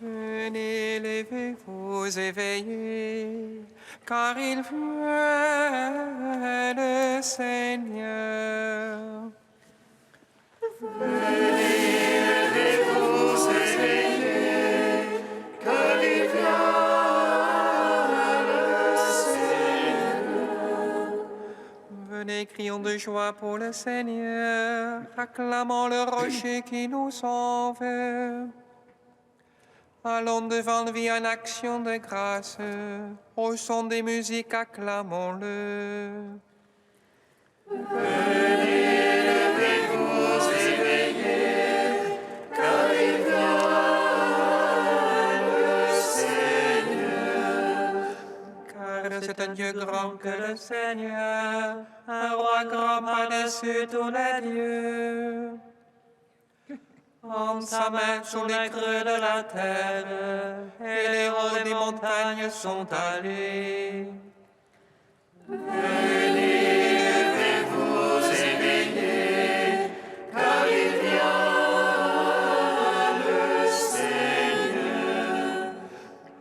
Venez, levez-vous, éveillez, car il vient le Seigneur. Venez, levez-vous, éveillez, car il vient le Seigneur. Venez, crions de joie pour le Seigneur, acclamons le rocher qui nous sauve. Allons devant lui en action de grâce, au son des musiques, acclamons-le. Venez, levez-vous, éveillez, car il vient le Seigneur. Car c'est un Dieu grand que le Seigneur, un roi grand par-dessus tous les dieux. En sa main sont les creux de la terre, et les hauts des montagnes sont allés. Venez, levez-vous, éveillez, car il vient le Seigneur.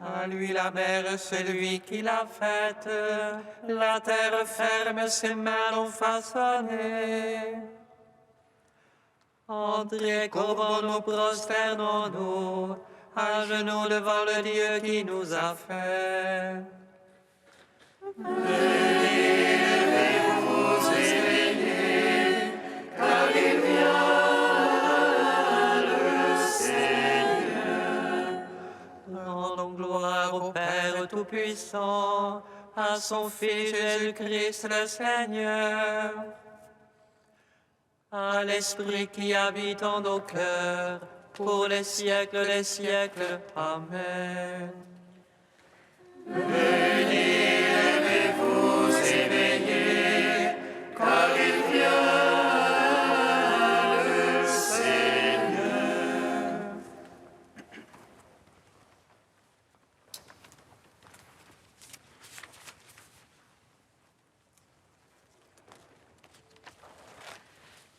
À lui la mer, celui qui l'a faite, la terre ferme, ses mains l'ont façonnée. Entrez, courbons-nous, prosternons-nous, à genoux devant le Dieu qui nous a fait. Venez, levez-vous, éveillez, car il vient le Seigneur. Rendons gloire au Père Tout-Puissant, à son Fils Jésus-Christ le Seigneur, à l'Esprit qui habite en nos cœurs, pour les siècles des siècles. Amen. Venez, levez-vous, éveillez, car il vient le Seigneur.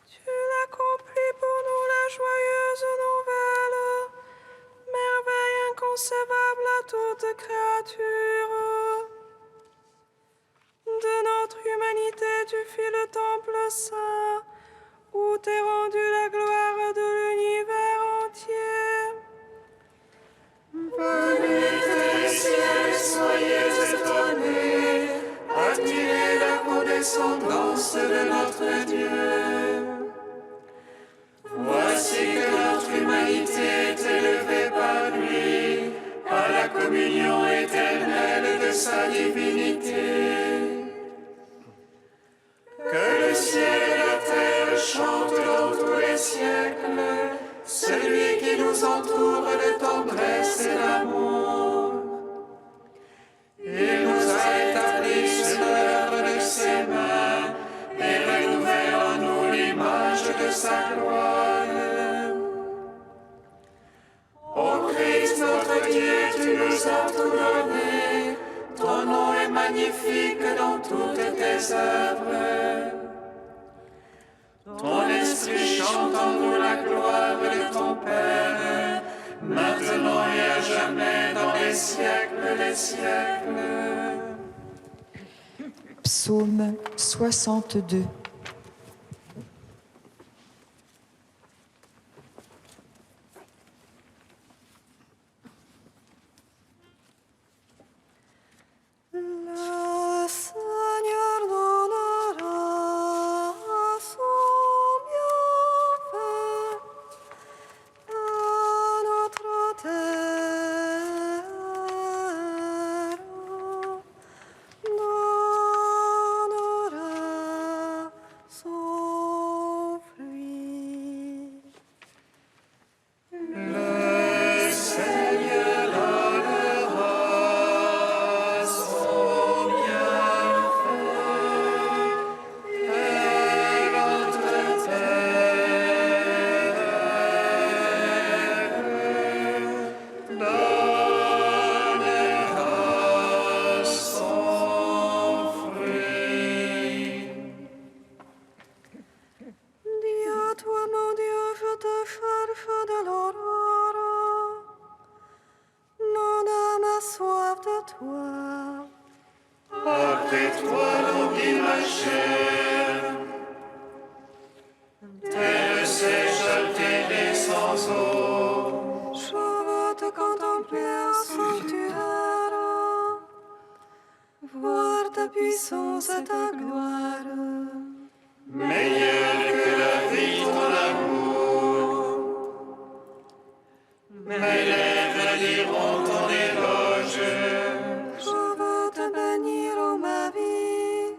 Tu l'accomplis pour nous la joyeuse nouvelle, merveille inconcevable à toute créature. De notre humanité, tu fis le temple saint, où t'est rendue la gloire de l'univers entier. Venez des cieux, soyez étonnés, admirez la condescendance de notre Dieu. Voici que notre humanité est élevée par lui à la communion éternelle de sa divinité. Que le ciel et la terre chantent dans tous les siècles, celui qui nous entoure de tendresse et d'amour. Il nous a établis sur l'œuvre de ses mains et renouvelle en nous l'image de sa gloire. Ô Christ, notre Dieu, tu nous as tout donné. Ton nom est magnifique dans toutes tes œuvres. Ton esprit chante en nous la gloire de ton Père, maintenant et à jamais dans les siècles des siècles. Psaume 62. Le Seigneur donnera son bienfait à notre terre, donnera toi. Après toi, languit ma chair. Terre sèche, altérée sans eau. Je veux te contempler au sanctuaire, voir ta puissance et ta gloire. Meilleur que la vie, ton amour. Mes lèvres diront ton éloge. Je veux te bénir, ô ma vie,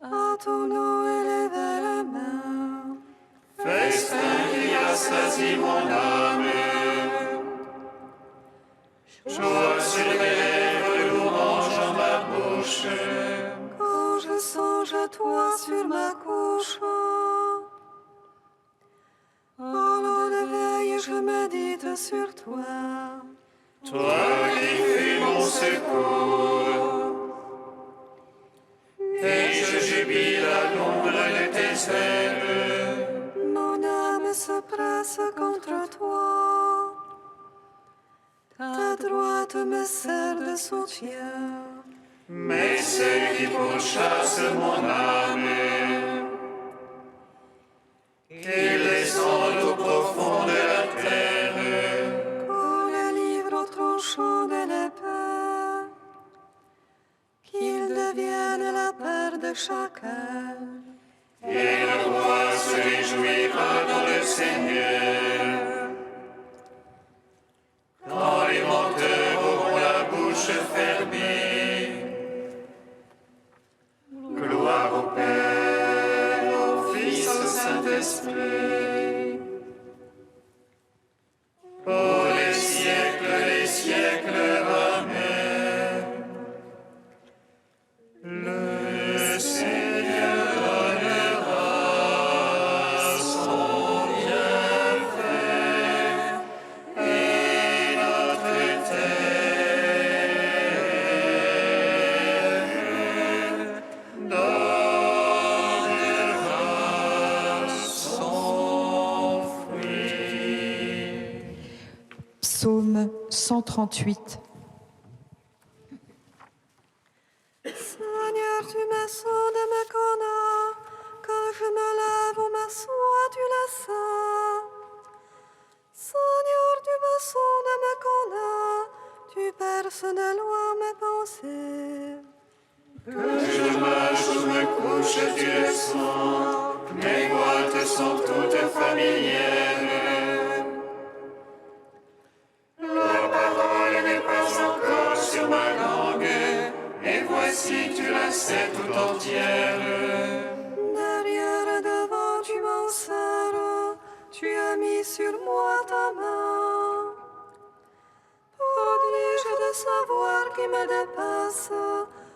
à ton nom élevé la main. Festin qui assasie mon âme. Joie sur mes lèvres, louange en ma bouche. Quand je songe à toi sur ma couche, au de veille, je médite sur toi. Toi qui fus mon secours. Et je jubile à l'ombre de tes ailes. Mon âme se presse contre toi. Ta droite me sert de soutien. Mais ceux qui pourchassent mon âme, qu'ils descendent au profond de la terre. Qu'on les livre au tranchant de l'épée, qu'ils deviennent la paire de chacun. Et le roi se réjouira dans le Seigneur. Quand les menteurs auront la bouche fermée. Gloire au Père, au Fils, au Saint-Esprit. Pour les siècles, Amen. Le Seigneur donnera son bienfait et notre terre donnera son fruit. Psaume 138. Seigneur, tu me sondes, me connais. Quand je me lève ou m'assois, tu le sais. Seigneur, tu me sondes, me connais. Tu perces de loin mes pensées. Que je marche ou me couche, tu le sens. Mes voix te sont toutes familières. La parole n'est pas encore sur ma langue. Et voici, tu la sais tout entière. Derrière et devant, tu m'en sers. Tu as mis sur moi ta main. Prodige de savoir qui me dépasse,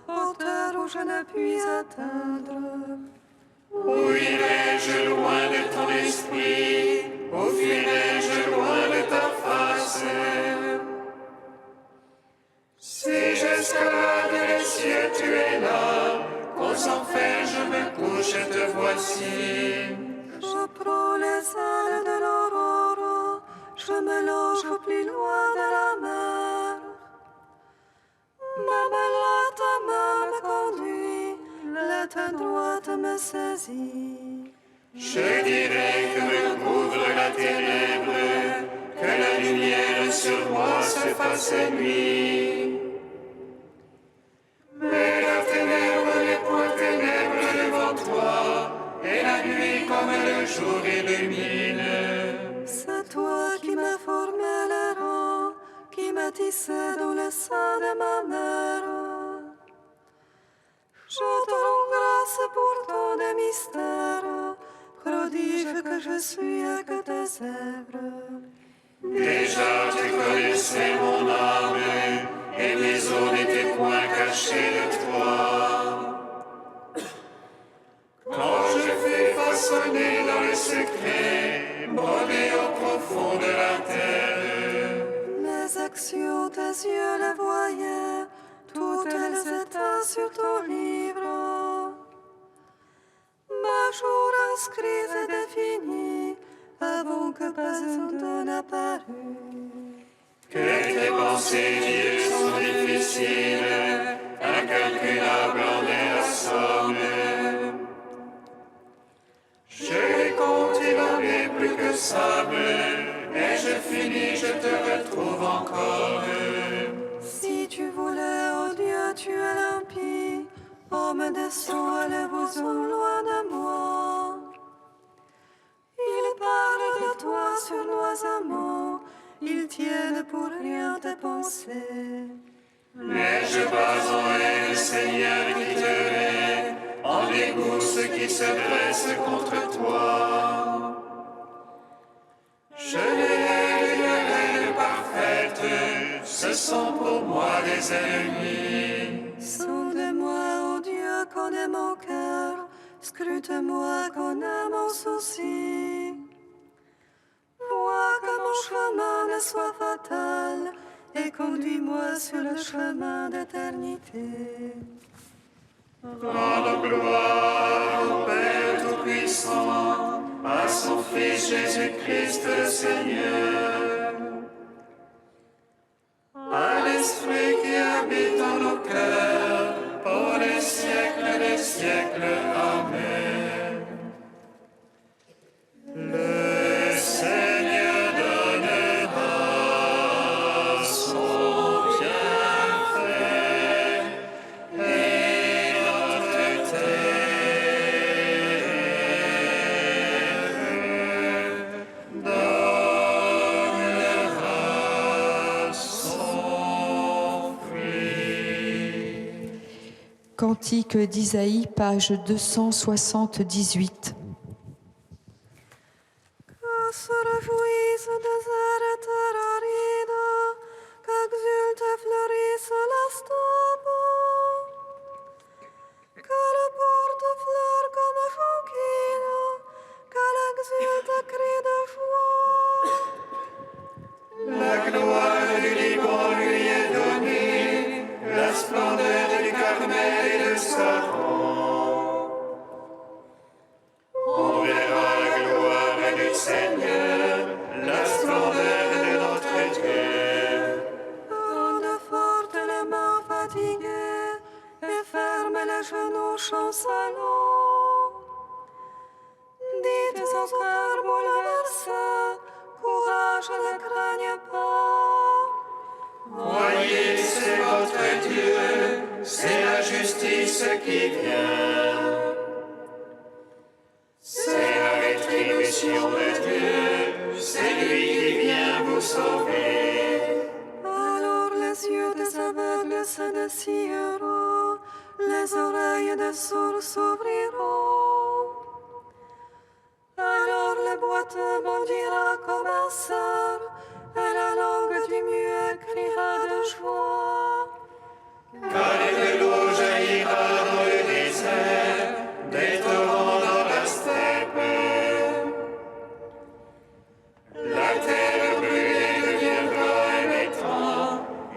hauteur où je ne puis atteindre. Où irai-je loin de ton esprit? Où fuirai-je loin de ta face? Si j'escalade les cieux, tu es là. Aux enfers, je me couche, te voici. Je prends les ailes de l'aurore, je me loge plus loin de la mer. Ma main, ta main me conduit, la ta droite me saisit. Je dirai que me couvre la ténèbre, que la lumière sur moi se fasse nuit. Mais la ténèbre n'est point ténèbre devant toi, et la nuit comme le jour illumine. C'est toi qui m'as formé les rangs, qui m'as tissé dans le sein de ma mère. Je te rends grâce pour tant de mystères, prodige que je suis et que tes œuvres. Déjà tu connaissais mon âme, et mes os n'étaient point cachés de toi. Quand je fus façonné dans le secret, brodé au profond de la terre. Mes actions, tes yeux les voyaient, toutes elles étaient sur ton livre. Ma jour inscrit et défini, avant que pas un ton apparu. Que tes pensées, Dieu, sont te retrouve encore. Si tu voulais, ô Dieu, tu es limpide. Homme de sang, élève-vous loin de moi. Il parle de toi sournoisemment, il tienne pour rien tes pensées. Mais je bats en haine, Seigneur, qui te hait, en dégoût ceux qui se dressent contre toi. Je les hais d'une haine parfaite, ce sont pour moi des ennemis. Sonde-moi, ô Dieu, connais mon cœur, scrute-moi, connais mon souci. Vois que mon chemin ne soit fatal, et conduis-moi sur le chemin d'éternité. Rendons gloire au Père Tout-Puissant, à son Fils Jésus-Christ le Seigneur, à l'Esprit qui habite en nos cœurs, pour les siècles des siècles. Amen. Le Seigneur donnera son bienfait, et notre terre donnera son fruit. Cantique d'Isaïe, page 278. Que se réjouisse désert et terre aride, qu'exulte et fleurisse l'estope, qu'elle porte fleurs comme jonquille, qu'elle exulte et crie de joie. La gloire du Liban lui est donnée, la splendeur du Carmel et de Saron. On verra la gloire du Seigneur, la splendeur de notre Dieu. Rende forte les mains fatiguées et ferme les genoux chancelants. Dites aux cœurs bouleversés, courage, ne craignez pas. Voyez, c'est votre Dieu, c'est la justice qui vient. C'est la rétribution de Dieu, c'est lui qui vient vous sauver. Alors les yeux des aveugles se dessieront, les oreilles des sourds s'ouvriront. Alors le boiteux bondira comme un cerf, et la langue du muet criera de joie. Car de l'eau jaillira dans le désert, des torrents dans la steppe. La terre brûlée deviendra un étang,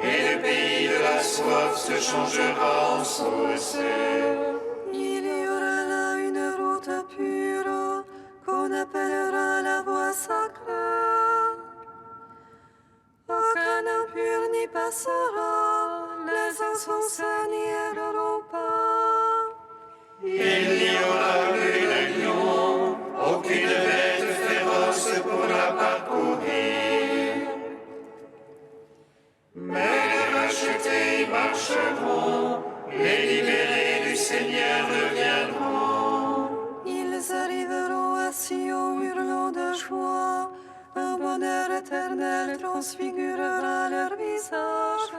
et le pays de la soif se changera en source. Il y aura là une route pure, qu'on appellera la voie sacrée. Aucun impur n'y passera, les insensés n'y erreront pas. Il n'y aura plus de lion, aucune bête féroce pour la parcourir. Mais les rachetés y marcheront, les libérés du Seigneur reviendront. Ils arriveront à Sion hurlant de joie, un bonheur éternel transfigurera leur visage.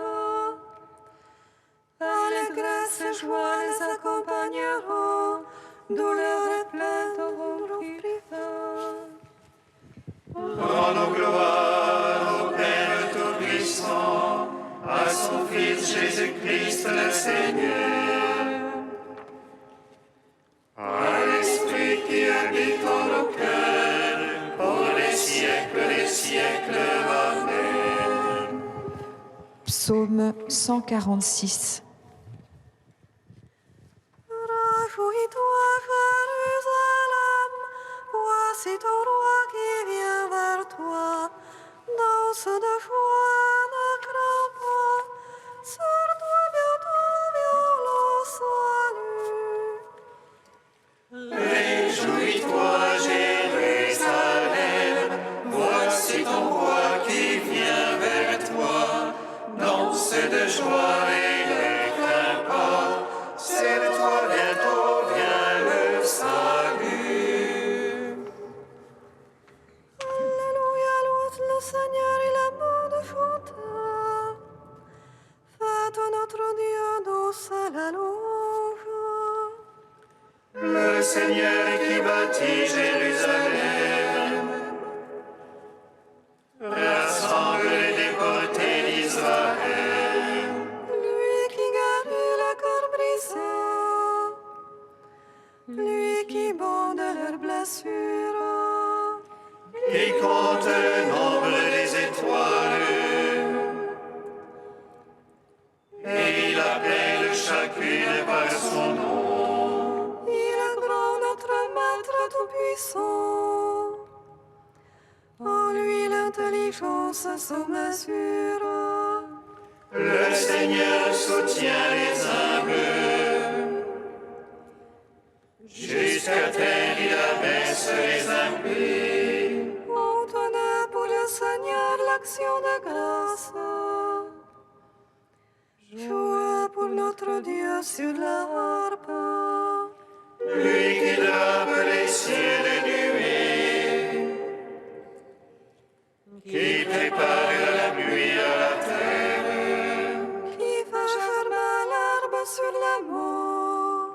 Allégresse et joie les accompagneront, douleur et plainte auront repris. Rendons gloire au Père Tout-Puissant, à son Fils Jésus-Christ le Seigneur, à l'Esprit qui habite en nos cœurs, pour les siècles des siècles. Amen. Psaume 146. Réjouis-toi, Jérusalem, voici ton roi qui vient vers toi. Danse de joie, ne crains pas, sur toi bientôt vient le salut. Réjouis-toi, Jérusalem, voici ton roi qui vient le Seigneur qui bâtit Jérusalem. Rassemble les déportés d'Israël. Lui qui guérit le corps brisé, lui qui bande leurs blessures, Qui compte le nombre des étoiles. Et il appelle chacune par son nom. il est grand notre Maître tout-puissant. En lui l'intelligence sans mesure. Le Seigneur soutient les humbles. Jusqu'à terre, il abaisse les impies. Entonnez pour le Seigneur l'action de grâce. Jouez pour notre Dieu sur la harpe. Lui qui drape les cieux de nuée, qui prépare la pluie à la terre, Qui fait germer l'herbe sur les monts.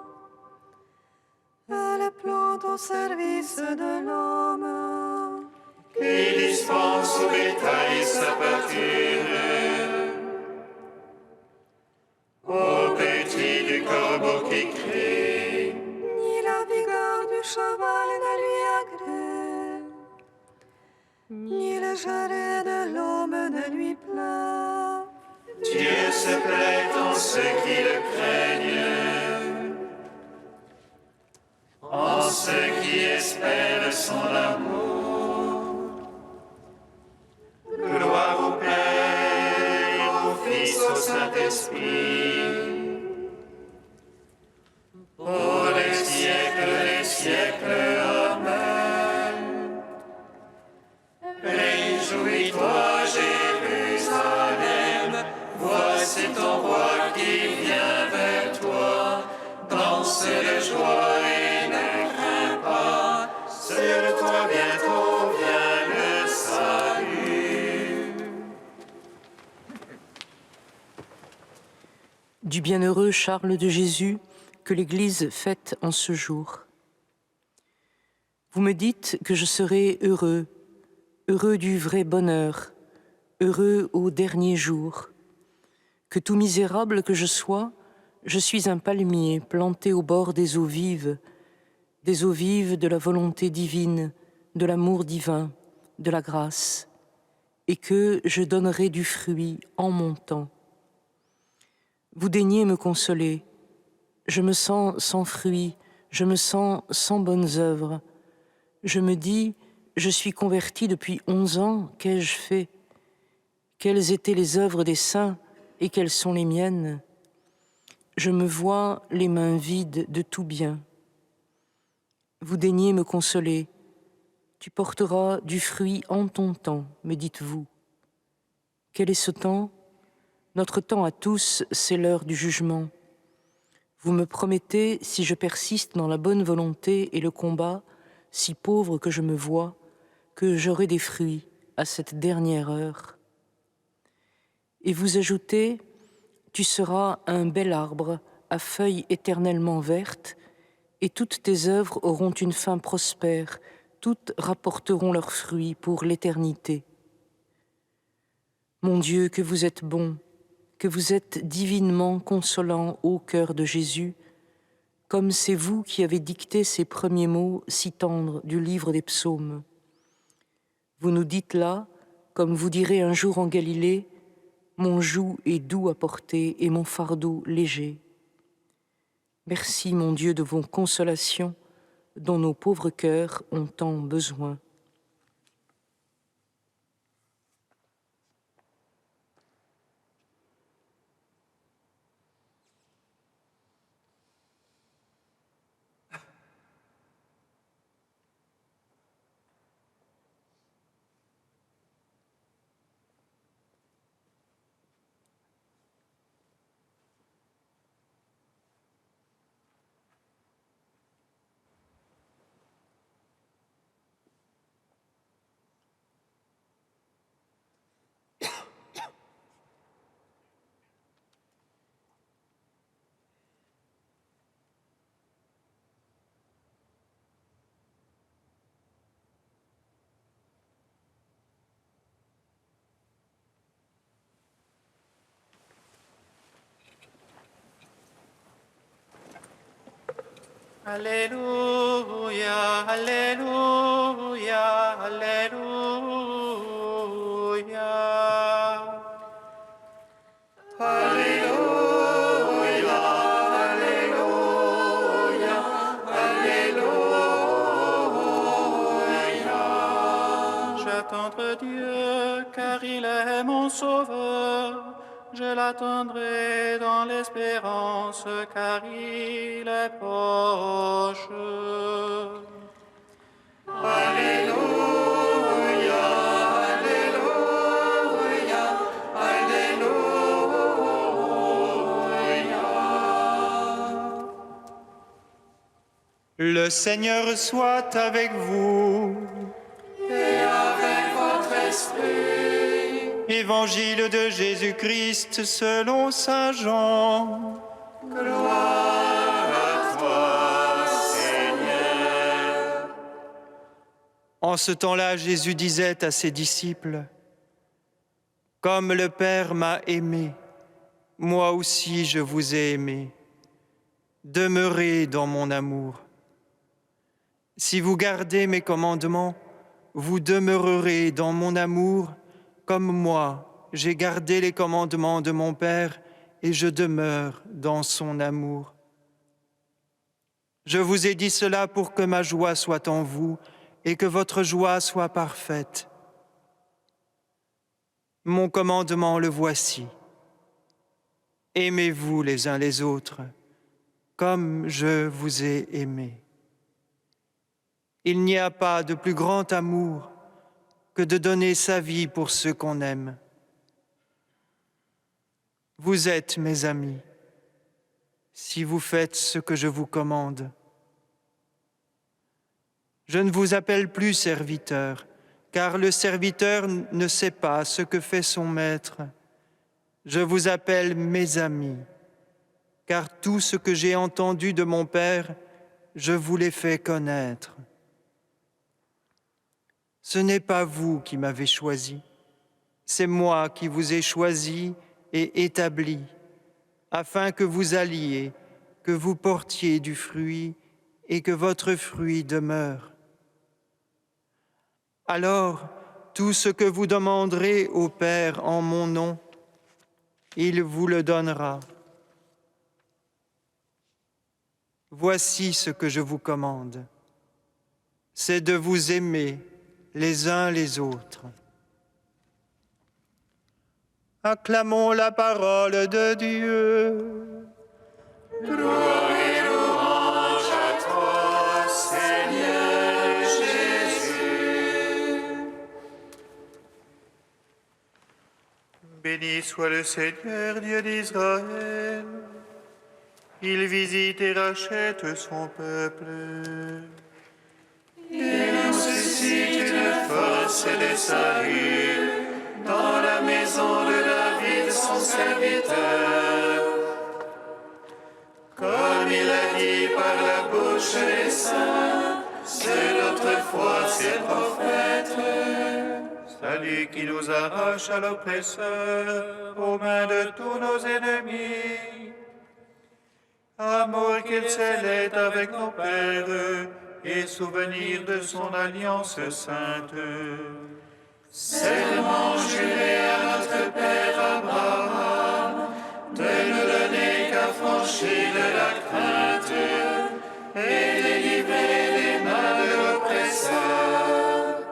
Elle plante au service de l'homme. qui dispense au bétail sa pâture, au petit du corbeau qui crie. Ni la vigueur du cheval ne lui agrée, ni le jarret de l'homme ne lui plaît. Dieu se plaît en ceux qui le craignent, en ceux qui espèrent son amour. Gloire au Père, au Fils, au Saint-Esprit, pour les siècles des siècles. Amen. Réjouis-toi, Jérusalem, voici ton roi qui vient vers toi. Danse de joie et ne crains pas, sur toi bientôt vient le salut. Du bienheureux Charles de Jésus que l'Église fête en ce jour. Vous me dites que je serai heureux, heureux du vrai bonheur, heureux au dernier jour, que tout misérable que je sois, je suis un palmier planté au bord des eaux vives de la volonté divine, de l'amour divin, de la grâce, et que je donnerai du fruit en mon temps. Vous daignez me consoler. Je me sens sans fruit, je me sens sans bonnes œuvres. Je me dis, je suis converti depuis 11 ans, qu'ai-je fait? Quelles étaient les œuvres des saints et quelles sont les miennes? Je me vois les mains vides de tout bien. Vous daignez me consoler. Tu porteras du fruit en ton temps, me dites-vous. Quel est ce temps? Notre temps à tous, c'est l'heure du jugement. Vous me promettez, si je persiste dans la bonne volonté et le combat, si pauvre que je me vois, que j'aurai des fruits à cette dernière heure. Et vous ajoutez, tu seras un bel arbre à feuilles éternellement vertes, et toutes tes œuvres auront une fin prospère, toutes rapporteront leurs fruits pour l'éternité. Mon Dieu, que vous êtes bon, que vous êtes divinement consolant ô cœur de Jésus, comme c'est vous qui avez dicté ces premiers mots si tendres du livre des psaumes. Vous nous dites là, comme vous direz un jour en Galilée, mon joug est doux à porter et mon fardeau léger. Merci, mon Dieu, de vos consolations dont nos pauvres cœurs ont tant besoin. Alléluia, Alléluia, Alléluia. Alléluia, Alléluia, Alléluia. J'attendrai Dieu, car il est mon sauveur. Je l'attendrai dans l'espérance, car il est proche. Alléluia, Alléluia, Alléluia. Le Seigneur soit avec vous. Et avec votre esprit. Évangile de Jésus-Christ selon saint Jean. Gloire à toi, Seigneur. En ce temps-là, Jésus disait à ses disciples, « Comme le Père m'a aimé, moi aussi je vous ai aimé. Demeurez dans mon amour. Si vous gardez mes commandements, vous demeurerez dans mon amour, comme moi, j'ai gardé les commandements de mon Père et je demeure dans son amour. Je vous ai dit cela pour que ma joie soit en vous et que votre joie soit parfaite. Mon commandement, le voici. Aimez-vous les uns les autres, comme je vous ai aimés. Il n'y a pas de plus grand amour que de donner sa vie pour ceux qu'on aime. Vous êtes mes amis, si vous faites ce que je vous commande. Je ne vous appelle plus serviteur, car le serviteur ne sait pas ce que fait son maître. Je vous appelle mes amis, car tout ce que j'ai entendu de mon Père, je vous l'ai fait connaître. Ce n'est pas vous qui m'avez choisi, c'est moi qui vous ai choisi et établi, afin que vous alliez, que vous portiez du fruit et que votre fruit demeure. Alors, tout ce que vous demanderez au Père en mon nom, il vous le donnera. Voici ce que je vous commande, c'est de vous aimer les uns les autres. Acclamons la parole de Dieu. Gloire et louange à toi, Seigneur Jésus. Béni soit le Seigneur, Dieu d'Israël. Il visite et rachète son peuple. Il nous suscite une force et des saluts dans la maison de David, son serviteur. Comme il a dit par la bouche des saints, c'est d'autrefois ses prophètes. Salut qui nous arrache à l'oppresseur, aux mains de tous nos ennemis. Amour qu'il scellait avec nos pères, et souvenir de son alliance sainte. Serment juré à notre Père Abraham, de ne donner qu'affranchis de la crainte et délivrer des mains de l'oppresseur.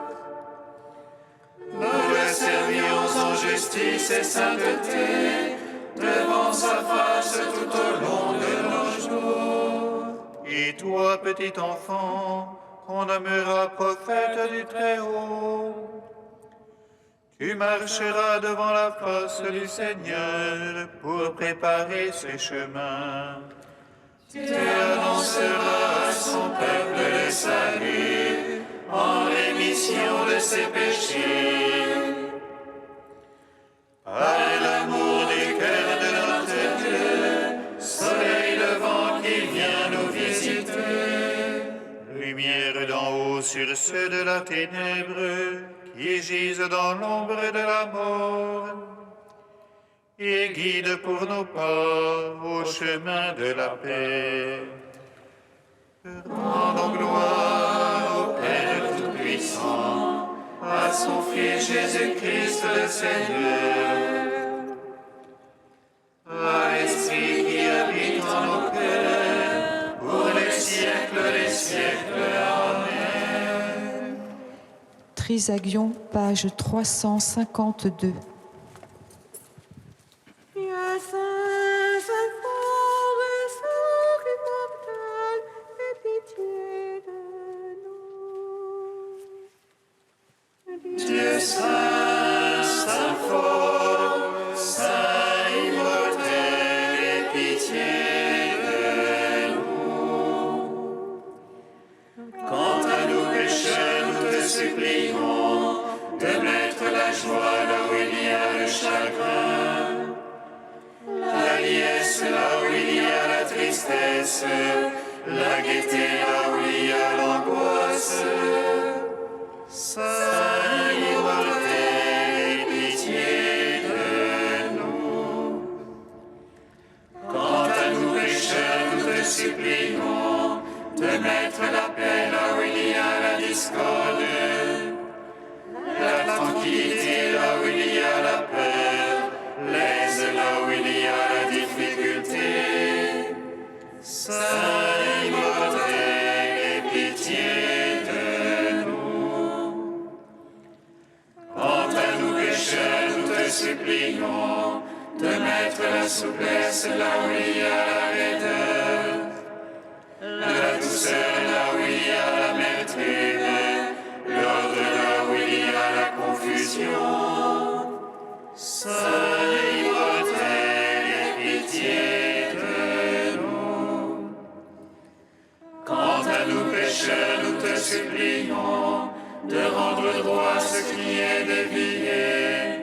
Nous le servions en justice et sainteté, devant sa face tout au long de nos jours. Et toi, petit enfant, qu'on nommera prophète du Très-Haut, tu marcheras devant la face du Seigneur pour préparer ses chemins. Tu annonceras à son peuple le salut en rémission de ses péchés. Par l'amour du cœur de notre Dieu, soleil levant qui vient nous visiter. Lumière d'en haut sur ceux de la ténèbre qui gisent dans l'ombre de la mort, et guide pour nos pas au chemin de la paix. son Fils Jésus-Christ le Seigneur, à l'Esprit qui habite en nos cœurs, pour les siècles des siècles. Amen. Trisagion, page 352. Dieu saint, saint fort, saint immortel, aie pitié de nous. Quant à nous pécheurs, nous te supplions de mettre la joie là où il y a le chagrin, la liesse là où il y a la tristesse, la gaieté là où il y a l'angoisse. Saint immortel, aie pitié de nous. Quant à nous pécheurs, nous te supplions de mettre la paix là où il y a la discorde, la tranquillité là où il y a la peur, l'aise là où il y a la difficulté. Saint immortel, aie pitié de nous. Quant à nous pécheurs, nous te supplions de mettre la souplesse là où il y a la raideur, la douceur là où il y a l'amertume, l'ordre là où il y a la confusion. Saint immortel, aie pitié de nous. Quant à nous pécheurs, nous te supplions de rendre droit ce qui est dévié,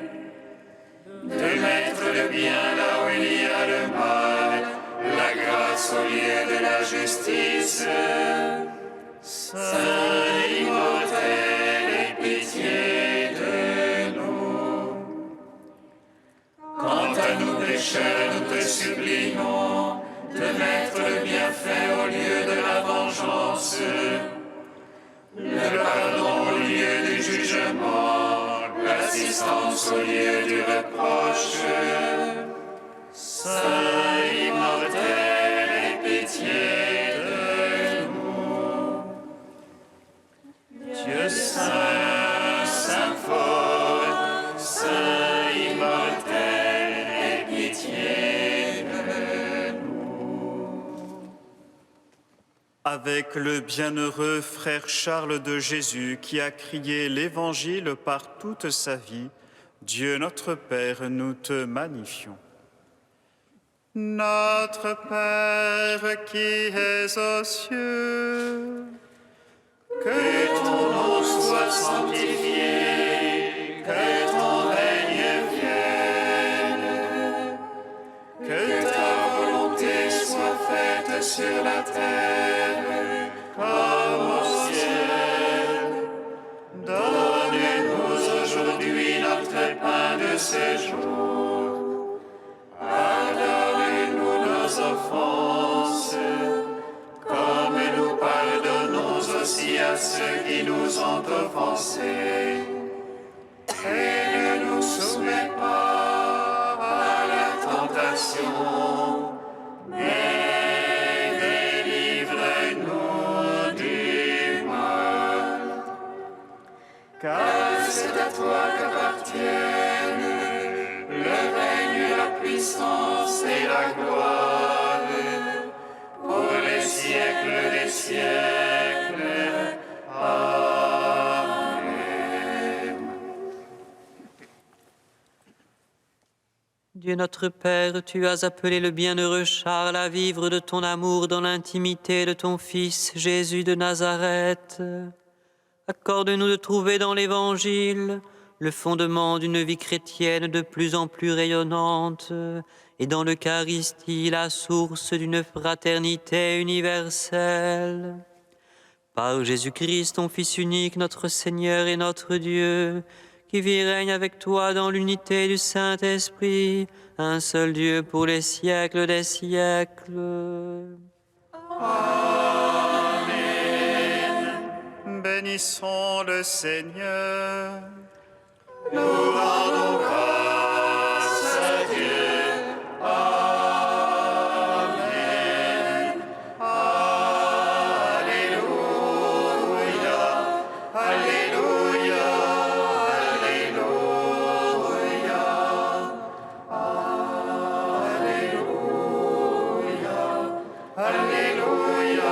de mettre le bien là où il y a le mal, la grâce au lieu de la justice. Saint immortel, aie pitié de nous. Quant à nous pécheurs, nous te supplions de mettre le bienfait au lieu de la vengeance, le pardon au lieu du jugement, l'assistance au lieu du reproche. Saint immortel, aie pitié de nous. Dieu saint, saint fort, saint immortel, aie pitié de nous. Avec le bienheureux frère Charles de Jésus qui a crié l'Évangile par toute sa vie, Dieu notre Père, nous te magnifions. Notre Père qui es aux cieux, Que ton nom soit sanctifié, que ton règne vienne, que ta volonté soit faite sur la terre comme au ciel. Donne-nous aujourd'hui notre pain de ce jour. Pardonne-nous nos offenses, comme nous pardonnons aussi à ceux qui nous ont offensés. Et ne nous soumets pas à la tentation, mais délivre-nous du mal. Car c'est à toi qu'appartiennent le règne, la puissance et la gloire, pour les siècles des siècles. Amen. Dieu notre Père, tu as appelé le bienheureux Charles à vivre de ton amour dans l'intimité de ton Fils Jésus de Nazareth. Accorde-nous de trouver dans l'Évangile le fondement d'une vie chrétienne de plus en plus rayonnante, et dans l'Eucharistie la source d'une fraternité universelle. Par Jésus-Christ, ton Fils unique, notre Seigneur et notre Dieu, qui vit et règne avec toi dans l'unité du Saint-Esprit, un seul Dieu pour les siècles des siècles. bénissons le Seigneur. Nous rendons grâce à Dieu. Amen. Alléluia. Alléluia. Alléluia.